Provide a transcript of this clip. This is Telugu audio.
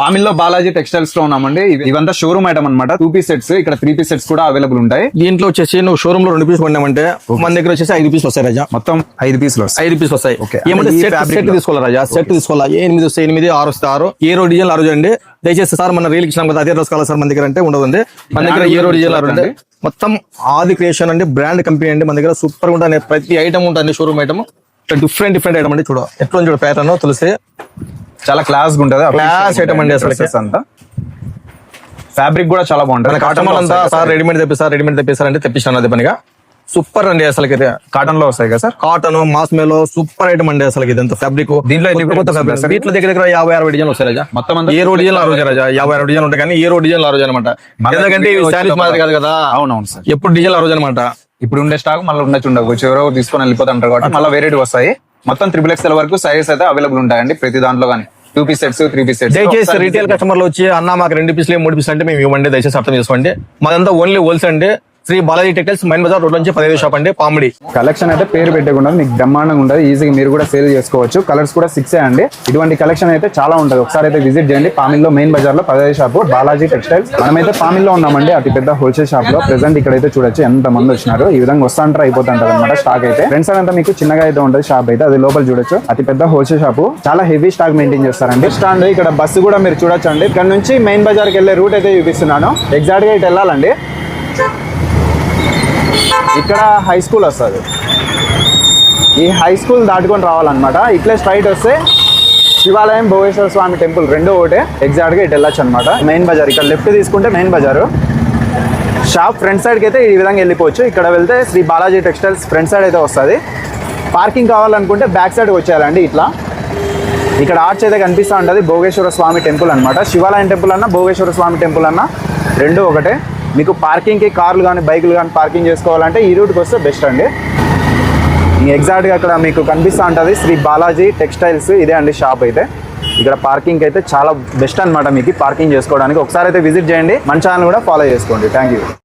పామిల్లో బాలాజీ టెక్స్టైల్స్ లో ఉన్నామండి. ఇవంతా షోరూమ్ ఐటమ్ అనమాట. 2 పీస్ సెట్స్, ఇక్కడ 3 పీస్ సెట్స్ కూడా అవైలబుల్ ఉంటాయి. దీంట్లో వచ్చేసి నువ్వు షోరూమ్ లో 2 పీస్ కొన్నామంటే మన దగ్గర వచ్చేసి 5 పీస్ వస్తాయి రాజా. మొత్తం 5 పీసులు 5 పీస్ వస్తాయి. ఓకే. ఏమంటే సెట్ తీసుకోవాలి రాజా, సెట్ తీసుకోవాలి. 8 వస్తాయి, 8 6 వస్తాయి 6. ఏ రోజు డిజైన్ ఆ రోజు అండి. దయచేసి సార్ మన రీల్ ఇచ్చినాం కదా అదే రోజు కావాలి సార్ మన దగ్గర అంటే ఉండదండి. మన దగ్గర ఏ రోజు డిజైన్ ఆ రోజు అండి. మొత్తం ఆది క్రియేషన్ అండి, బ్రాండ్ కంపెనీ అండి. మన దగ్గర సూపర్ గా ఉంటుంది, ప్రతి ఐటమ్ ఉంటుంది. షోరూమ్ ఐటమ్ డిఫరెంట్ ఐటమ్ అండి. చూడ ఎట్లా చూడ ప్యాటర్న్ తెలిసి చాలా క్లాస్ గా ఉంటది. క్లాస్ ఐటమ్ అండి. అసలు అంతా ఫ్యాబ్రిక్ కూడా చాలా బాగుంటది. కాటన్ అంతా సార్ రెడీమేడ్ తెప్పిస్తారంటే తెప్పిస్తాను అదే పనిగా. సూపర్ అండి అసలు కాటన్ లో వస్తాయి కదా సార్. కాటన్ మాస్ మేలో సూపర్ ఐటమ్ అండి అసలు ఇదంతా ఫ్యాబ్రిక్. దీంట్లో వీటిలో దగ్గర 50-60 డిజైన్ వస్తాయి రాజా. మొత్తం ఏ రోడ్ డిజైన్ ఆ రోజు రాజా. 50-60 డిజైన్ ఉంటాయి కానీ ఏ రోడ్ డిజైన్ ఆ రోజు అనమాట. ఎందుకంటే స్టైలిష్ మాదిరి కాదు కదా. అవునవును సార్. ఎప్పుడు డిజైన్ ఆ రోజు అనమాట. ఇప్పుడు ఉండే స్టాక్ మళ్ళీ ఉండొచ్చు, ఎవరో తీసుకొని వెళ్ళిపోతుంటారు కాబట్టి మళ్ళీ వేరేటి వస్తాయి. మొత్తం 3XL వరకు సైజెస్ అయితే అవైలబుల్ ఉంటాయండి ప్రతి దాంట్లో కానీ. 2 పీస్ సెట్స్, 3 పీస్ సెట్స్. దయచేసి రీటైల్ కస్టమర్లు వచ్చి అన్న మాకు 2 పీసులు 3 పీసులు అంటే మేము ఇవ్వండి, దయచేసి అర్థం చేసుకోండి. మాదంతా ఓన్లీ హోల్సేల్ అండి. Shri Balaji textiles main bazaar road నుంచి 15 షాప్ అండి, పామిడి. కలెక్షన్ అయితే పేరు పెట్టకుండా మీకు బ్రహ్మాండంగా ఉంటుంది. ఈజీగా మీరు కూడా సేల్ చేసుకోవచ్చు. కలర్స్ కూడా 6 అండి. ఇటువంటి కలెక్షన్ అయితే చాలా ఉంటుంది. ఒకసారి అయితే విజిట్ చేయండి. పామిల్లో మెయిన్ బజార్ లో 15 షాప్ బాలాజీ టెక్స్టైల్స్. మనమైతే పామిల్లో ఉన్నామండి, అతి పెద్ద హోల్సేల్ షాప్ లో. ప్రెసెంట్ ఇక్కడైతే చూడొచ్చు ఎంత మంది వచ్చినారు. ఈ విధంగా వస్తాంటారు అయిపోతుంటారు అనమాట స్టాక్ అయితే. ఫ్రెండ్స్ అంతా మీకు చిన్నగా అయితే ఉంటుంది షాప్ అయితే. అది లోపల చూడొచ్చు, అతి పెద్ద హోల్సేల్ షాప్. చాలా హెవీ స్టాక్ మెయింటైన్ చేస్తారండి. స్టాండ్ ఇక్కడ బస్సు కూడా మీరు చూడొచ్చు అండి. ఇక్కడ నుంచి మెయిన్ బజార్ కి వెళ్ళే రూట్ అయితే చూపిస్తున్నాను. ఎగ్జాక్ట్ గా ఇటు వెళ్ళాలండి. ఇక్కడ హై స్కూల్ వస్తుంది. ఈ హై స్కూల్ దాటుకొని రావాలన్నమాట. ఇట్లే స్ట్రైట్ వస్తే శివాలయం, భోగేశ్వర స్వామి టెంపుల్ రెండు ఒకటే. ఎగ్జాక్ట్ గా ఇటు వెళ్ళొచ్చు అనమాట. మెయిన్ బజార్ ఇక్కడ లెఫ్ట్ తీసుకుంటే మెయిన్ బజారు. షాప్ ఫ్రంట్ సైడ్కి అయితే ఈ విధంగా వెళ్ళిపోవచ్చు. ఇక్కడ వెళ్తే Shri Balaji textiles front side అయితే వస్తుంది. పార్కింగ్ కావాలనుకుంటే బ్యాక్ సైడ్కి వచ్చేయాలండి. ఇట్లా ఇక్కడ ఆర్చ్ అయితే కనిపిస్తూ ఉంటుంది. భోగేశ్వర స్వామి టెంపుల్ అనమాట. శివాలయం టెంపుల్ అన్నా భోగేశ్వర స్వామి టెంపుల్ అన్నా రెండు ఒకటే. మీకు పార్కింగ్కి కార్లు కానీ బైకులు కానీ పార్కింగ్ చేసుకోవాలంటే ఈ రూట్కి వస్తే బెస్ట్ అండి. ఎగ్జాక్ట్గా అక్కడ మీకు కనిపిస్తూ ఉంటుంది శ్రీ బాలాజీ టెక్స్టైల్స్. ఇదే అండి షాప్ అయితే. ఇక్కడ పార్కింగ్ అయితే చాలా బెస్ట్ అనమాట మీకు పార్కింగ్ చేసుకోవడానికి. ఒకసారి అయితే విజిట్ చేయండి. మన ఛానల్ కూడా ఫాలో చేసుకోండి. Thank you.